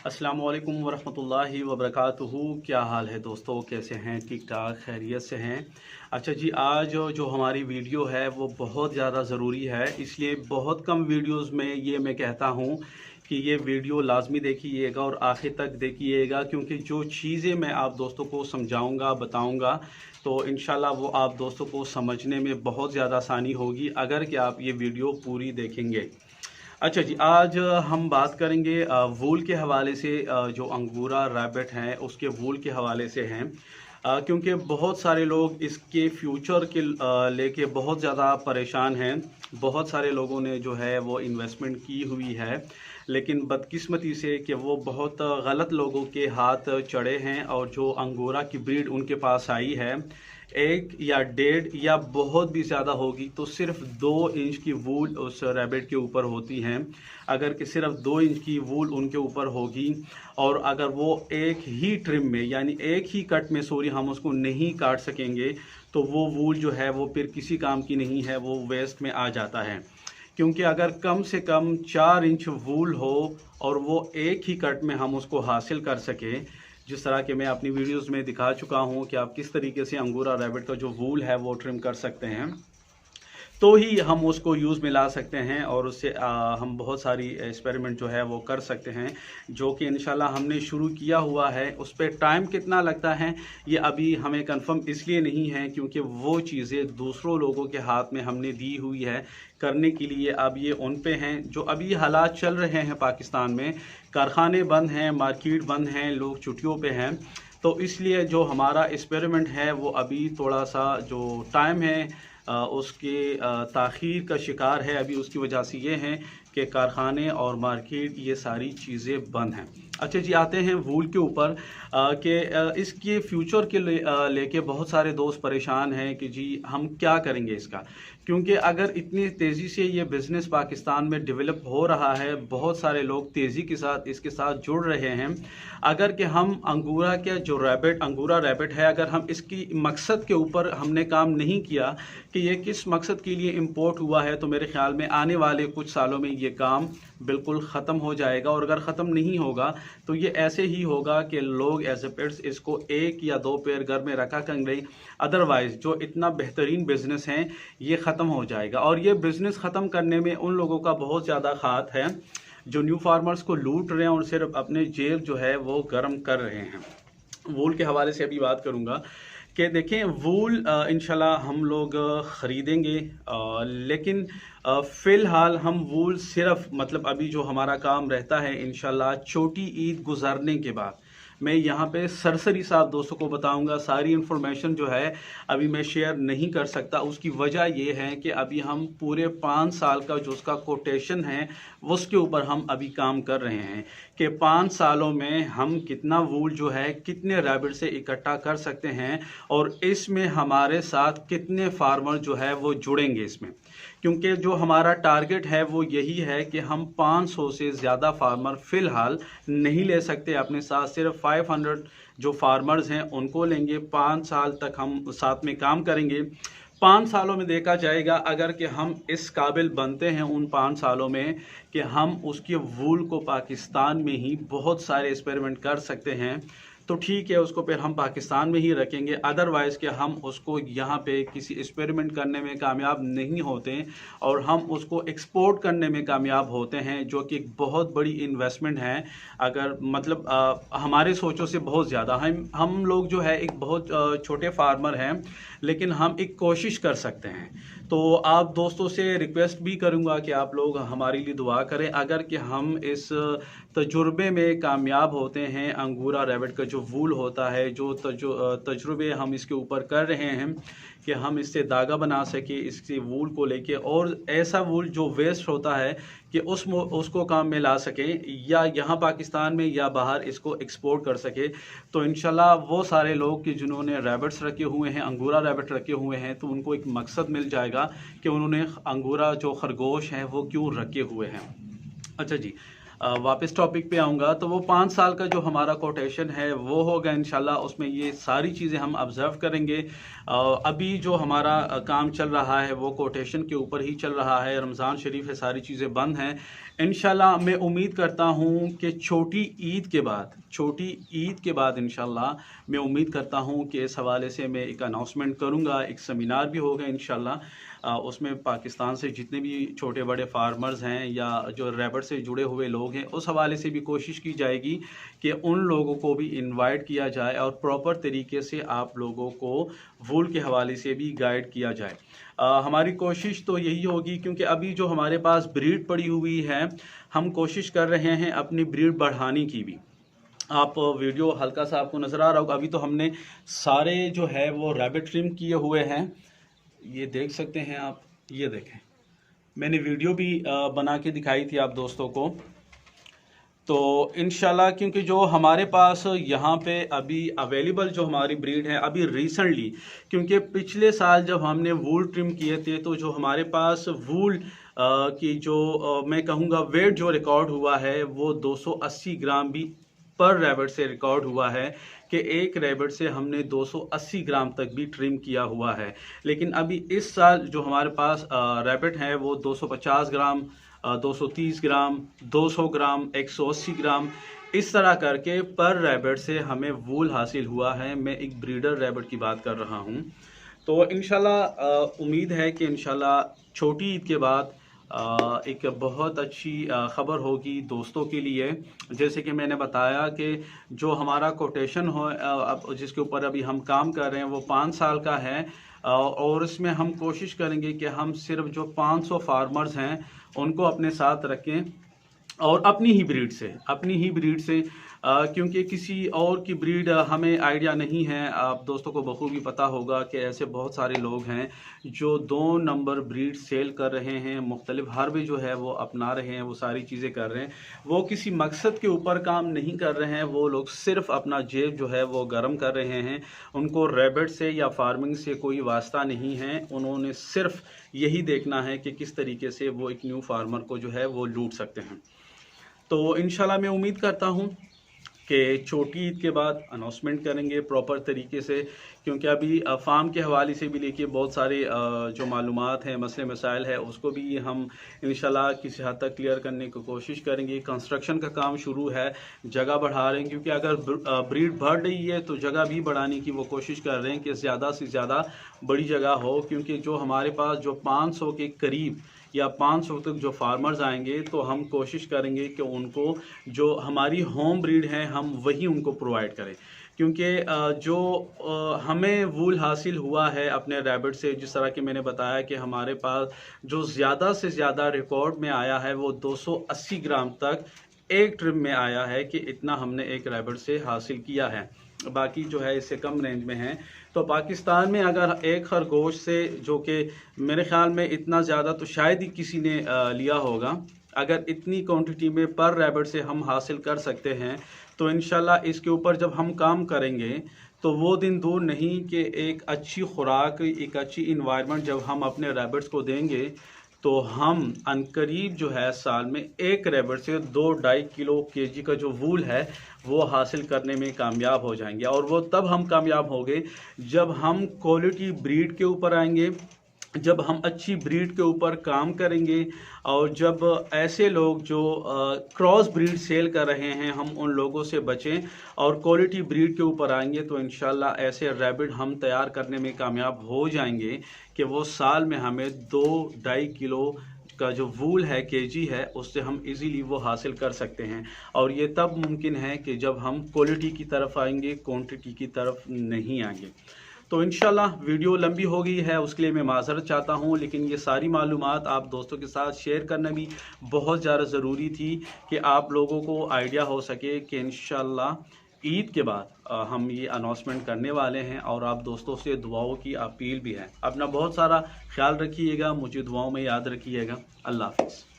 अस्सलाम वालेकुम वरहमतुल्लाहि वबरकातुहू। क्या हाल है दोस्तों, कैसे हैं? ठीक ठाक खैरियत से हैं? अच्छा जी, आज जो हमारी वीडियो है वो बहुत ज़्यादा ज़रूरी है, इसलिए बहुत कम वीडियोस में ये मैं कहता हूँ कि ये वीडियो लाजमी देखिएगा और आखिर तक देखिएगा, क्योंकि जो चीज़ें मैं आप दोस्तों को समझाऊँगा बताऊँगा तो इंशाल्लाह वो आप दोस्तों को समझने में बहुत ज़्यादा आसानी होगी अगर कि आप ये वीडियो पूरी देखेंगे। अच्छा जी, आज हम बात करेंगे वूल के हवाले से। जो अंगूरा रैबिट हैं उसके वूल के हवाले से हैं, क्योंकि बहुत सारे लोग इसके फ्यूचर के लेके बहुत ज़्यादा परेशान हैं। बहुत सारे लोगों ने जो है वो इन्वेस्टमेंट की हुई है, लेकिन बदकिस्मती से कि वो बहुत गलत लोगों के हाथ चढ़े हैं और जो अंगूरा की ब्रीड उनके पास आई है, एक या डेढ़ या बहुत भी ज़्यादा होगी तो सिर्फ 2 इंच की वूल उस रैबिट के ऊपर होती हैं। अगर कि सिर्फ 2 इंच की वूल उनके ऊपर होगी और अगर वो एक ही ट्रिम में यानी एक ही कट में हम उसको नहीं काट सकेंगे तो वो वूल जो है वो फिर किसी काम की नहीं है, वो वेस्ट में आ जाता है। क्योंकि अगर कम से कम 4 इंच वूल हो और वो एक ही कट में हम उसको हासिल कर सकें, जिस तरह के मैं अपनी वीडियोस में दिखा चुका हूं कि आप किस तरीके से अंगूरा रैबिट का जो वूल है वो ट्रिम कर सकते हैं, तो ही हम उसको यूज़ में ला सकते हैं और उससे हम बहुत सारी एक्सपेरिमेंट जो है वो कर सकते हैं, जो कि इंशाल्लाह हमने शुरू किया हुआ है। उस पर टाइम कितना लगता है ये अभी हमें कंफर्म इसलिए नहीं है क्योंकि वो चीज़ें दूसरों लोगों के हाथ में हमने दी हुई है करने के लिए। अब ये उन पे हैं जो अभी हालात चल रहे हैं पाकिस्तान में, कारखाने बंद हैं, मार्केट बंद हैं, लोग छुट्टियों पे हैं, तो इसलिए जो हमारा एक्सपेरिमेंट है वो अभी थोड़ा सा जो टाइम है उसके ताख़ीर का शिकार है। अभी उसकी वजह से ये हैं कि कारखाने और मार्केट ये सारी चीज़ें बंद हैं। अच्छा जी, आते हैं वूल के ऊपर कि इसके फ्यूचर के लेके बहुत सारे दोस्त परेशान हैं कि जी हम क्या करेंगे इसका, क्योंकि अगर इतनी तेज़ी से ये बिज़नेस पाकिस्तान में डेवलप हो रहा है, बहुत सारे लोग तेज़ी के साथ इसके साथ जुड़ रहे हैं। अगर कि हम अंगूरा के जो अंगूरा रैबिट है, अगर हम इसकी मकसद के ऊपर हमने काम नहीं किया कि ये किस मकसद के लिए इंपोर्ट हुआ है, तो मेरे ख्याल में आने वाले कुछ सालों में ये काम बिल्कुल ख़त्म हो जाएगा। और अगर ख़त्म नहीं होगा तो ये ऐसे ही होगा कि लोग एज ए पेट्स इसको 1 या 2 पेयर घर में रखा करेंगे, अदरवाइज़ जो इतना बेहतरीन बिज़नेस है ये ख़त्म हो जाएगा। और ये बिज़नेस ख़त्म करने में उन लोगों का बहुत ज़्यादा हाथ है जो न्यू फार्मर्स को लूट रहे हैं और सिर्फ अपने जेब जो है वो गर्म कर रहे हैं। वूल के हवाले से अभी बात करूँगा कि देखें, वूल इंशाल्लाह हम लोग ख़रीदेंगे, लेकिन फ़िलहाल हम वूल सिर्फ मतलब अभी जो हमारा काम रहता है इंशाल्लाह छोटी ईद गुज़रने के बाद मैं यहाँ पे सरसरी साहब दोस्तों को बताऊंगा। सारी इन्फॉर्मेशन जो है अभी मैं शेयर नहीं कर सकता। उसकी वजह ये है कि अभी हम पूरे 5 साल का जो उसका कोटेशन है उसके ऊपर हम अभी काम कर रहे हैं कि 5 सालों में हम कितना वूल जो है कितने रैबिट से इकट्ठा कर सकते हैं और इसमें हमारे साथ कितने फार्मर जो है वो जुड़ेंगे इसमें। क्योंकि जो हमारा टारगेट है वो यही है कि हम 500 से ज़्यादा फार्मर फ़िलहाल नहीं ले सकते अपने साथ, सिर्फ 500 जो फार्मर्स हैं उनको लेंगे। 5 साल तक हम साथ में काम करेंगे। 5 सालों में देखा जाएगा अगर कि हम इस काबिल बनते हैं उन 5 सालों में कि हम उसके वूल को पाकिस्तान में ही बहुत सारे एक्सपेरिमेंट कर सकते हैं, तो ठीक है, उसको फिर हम पाकिस्तान में ही रखेंगे। अदरवाइज़ कि हम उसको यहाँ पे किसी एक्सपेरिमेंट करने में कामयाब नहीं होते और हम उसको एक्सपोर्ट करने में कामयाब होते हैं, जो कि एक बहुत बड़ी इन्वेस्टमेंट है। अगर मतलब हमारे सोचों से बहुत ज़्यादा हम लोग जो है एक बहुत छोटे फार्मर हैं, लेकिन हम एक कोशिश कर सकते हैं। तो आप दोस्तों से रिक्वेस्ट भी करूंगा कि आप लोग हमारे लिए दुआ करें। अगर कि हम इस तजुर्बे में कामयाब होते हैं, अंगूरा रैबिट का जो वूल होता है, जो तजुर्बे हम इसके ऊपर कर रहे हैं कि हम इससे धागा बना सके इसके वूल को लेके, और ऐसा वूल जो वेस्ट होता है कि उसको काम में ला सके या यहाँ पाकिस्तान में या बाहर इसको एक्सपोर्ट कर सके, तो इंशाल्लाह वो सारे लोग कि जिन्होंने रैबिट्स रखे हुए हैं, अंगूरा रैबिट रखे हुए हैं, तो उनको एक मकसद मिल जाएगा कि उन्होंने अंगूरा जो खरगोश हैं वो क्यों रखे हुए हैं। अच्छा जी, वापस टॉपिक पे आऊँगा। तो वो 5 साल का जो हमारा कोटेशन है वो होगा इंशाल्लाह, उसमें ये सारी चीज़ें हम ऑब्ज़र्व करेंगे। अभी जो हमारा काम चल रहा है वो कोटेशन के ऊपर ही चल रहा है, रमज़ान शरीफ है, सारी चीज़ें बंद हैं। इंशाल्लाह मैं उम्मीद करता हूँ कि छोटी ईद के बाद इंशाल्लाह मैं उम्मीद करता हूँ कि इस हवाले से मैं एक अनाउंसमेंट करूँगा, एक सेमिनार भी होगा इंशाल्लाह। उसमें पाकिस्तान से जितने भी छोटे बड़े फार्मर्स हैं या जो रैबिट से जुड़े हुए लोग हैं, उस हवाले से भी कोशिश की जाएगी कि उन लोगों को भी इनवाइट किया जाए और प्रॉपर तरीके से आप लोगों को वूल के हवाले से भी गाइड किया जाए। हमारी कोशिश तो यही होगी, क्योंकि अभी जो हमारे पास ब्रीड पड़ी हुई है, हम कोशिश कर रहे हैं अपनी ब्रीड बढ़ाने की भी। आप वीडियो हल्का सा आपको नज़र आ रहा होगा, अभी तो हमने सारे जो है वो रैबिट ट्रिम किए हुए हैं, ये देख सकते हैं आप, ये देखें, मैंने वीडियो भी बना के दिखाई थी आप दोस्तों को। तो इंशाल्लाह, क्योंकि जो हमारे पास यहाँ पे अभी अवेलेबल जो हमारी ब्रीड है अभी रिसेंटली, क्योंकि पिछले साल जब हमने वूल ट्रिम किए थे तो जो हमारे पास वूल की जो मैं कहूँगा वेट जो रिकॉर्ड हुआ है वो 280 ग्राम भी पर रैबिट से रिकॉर्ड हुआ है कि एक रैबिट से हमने 280 ग्राम तक भी ट्रिम किया हुआ है। लेकिन अभी इस साल जो हमारे पास रैबिट है वो 250 ग्राम, 230 ग्राम, 200 ग्राम, 180 ग्राम, इस तरह करके पर रैबिट से हमें वूल हासिल हुआ है। मैं एक ब्रीडर रैबिट की बात कर रहा हूँ। तो इंशाल्लाह उम्मीद है कि इंशाल्लाह छोटी ईद के बाद एक बहुत अच्छी ख़बर होगी दोस्तों के लिए। जैसे कि मैंने बताया कि जो हमारा कोटेशन हो अब जिसके ऊपर अभी हम काम कर रहे हैं वो 5 साल का है, और इसमें हम कोशिश करेंगे कि हम सिर्फ जो 500 फार्मर्स हैं उनको अपने साथ रखें और अपनी ही ब्रीड से क्योंकि किसी और की ब्रीड हमें आइडिया नहीं है। आप दोस्तों को बखूबी पता होगा कि ऐसे बहुत सारे लोग हैं जो 2 नंबर ब्रीड सेल कर रहे हैं, मुख्तलिफ हार्बे जो है वो अपना रहे हैं, वो सारी चीज़ें कर रहे हैं। वो किसी मकसद के ऊपर काम नहीं कर रहे हैं, वो लोग सिर्फ अपना जेब जो है वो गर्म कर रहे हैं। उनको रैबिट से या फार्मिंग से कोई वास्ता नहीं है, उन्होंने सिर्फ यही देखना है कि किस तरीके से वो एक न्यू फार्मर को जो है वो लूट सकते हैं। तो इंशाल्लाह मैं उम्मीद करता हूँ कि छोटी ईद के बाद अनाउंसमेंट करेंगे प्रॉपर तरीके से, क्योंकि अभी फार्म के हवाले से भी लेके बहुत सारे जो मालूमात हैं, मसले मसाइल है, उसको भी हम इंशाल्लाह किसी हद तक क्लियर करने की कोशिश करेंगे। कंस्ट्रक्शन का काम शुरू है, जगह बढ़ा रहे हैं, क्योंकि अगर ब्रीड बढ़ रही है तो जगह भी बढ़ाने की वो कोशिश कर रहे हैं कि ज़्यादा से ज़्यादा बड़ी जगह हो। क्योंकि जो हमारे पास जो 500 के करीब या 500 तक जो फार्मर्स आएंगे तो हम कोशिश करेंगे कि उनको जो हमारी होम ब्रीड है हम वही उनको प्रोवाइड करें। क्योंकि जो हमें वूल हासिल हुआ है अपने रैबिट से, जिस तरह कि मैंने बताया कि हमारे पास जो ज़्यादा से ज़्यादा रिकॉर्ड में आया है वो 280 ग्राम तक एक ट्रिम में आया है कि इतना हमने एक रैबिट से हासिल किया है। बाकी जो है इससे कम रेंज में है। तो पाकिस्तान में अगर एक खरगोश से, जो कि मेरे ख्याल में इतना ज़्यादा तो शायद ही किसी ने लिया होगा, अगर इतनी क्वांटिटी में पर रैबिट से हम हासिल कर सकते हैं तो इंशाल्लाह इसके ऊपर जब हम काम करेंगे तो वो दिन दूर नहीं कि एक अच्छी खुराक, एक अच्छी इन्वायरमेंट जब हम अपने रैबिट्स को देंगे तो हम अनकरीब जो है साल में एक रैबिट से 2-2.5 किलो केजी का जो वूल है वो हासिल करने में कामयाब हो जाएंगे। और वो तब हम कामयाब होंगे जब हम क्वालिटी ब्रीड के ऊपर आएंगे, जब हम अच्छी ब्रीड के ऊपर काम करेंगे, और जब ऐसे लोग जो क्रॉस ब्रीड सेल कर रहे हैं हम उन लोगों से बचें और क्वालिटी ब्रीड के ऊपर आएंगे तो इंशाल्लाह ऐसे रैबिट हम तैयार करने में कामयाब हो जाएंगे कि वो साल में हमें 2-2.5 किलो का जो वूल है, केजी है, उससे हम इजीली वो हासिल कर सकते हैं। और ये तब मुमकिन है कि जब हम क्वालिटी की तरफ आएंगे, क्वांटिटी की तरफ नहीं आएंगे। तो इंशाल्लाह वीडियो लंबी हो गई है, उसके लिए मैं माज़रत चाहता हूँ, लेकिन ये सारी मालूमात आप दोस्तों के साथ शेयर करना भी बहुत ज़्यादा ज़रूरी थी कि आप लोगों को आइडिया हो सके कि इंशाल्लाह ईद के बाद हम ये अनाउंसमेंट करने वाले हैं। और आप दोस्तों से दुआओं की अपील भी है। अपना बहुत सारा ख्याल रखिएगा, मुझे दुआओं में याद रखिएगा। अल्लाह हाफ़िज़।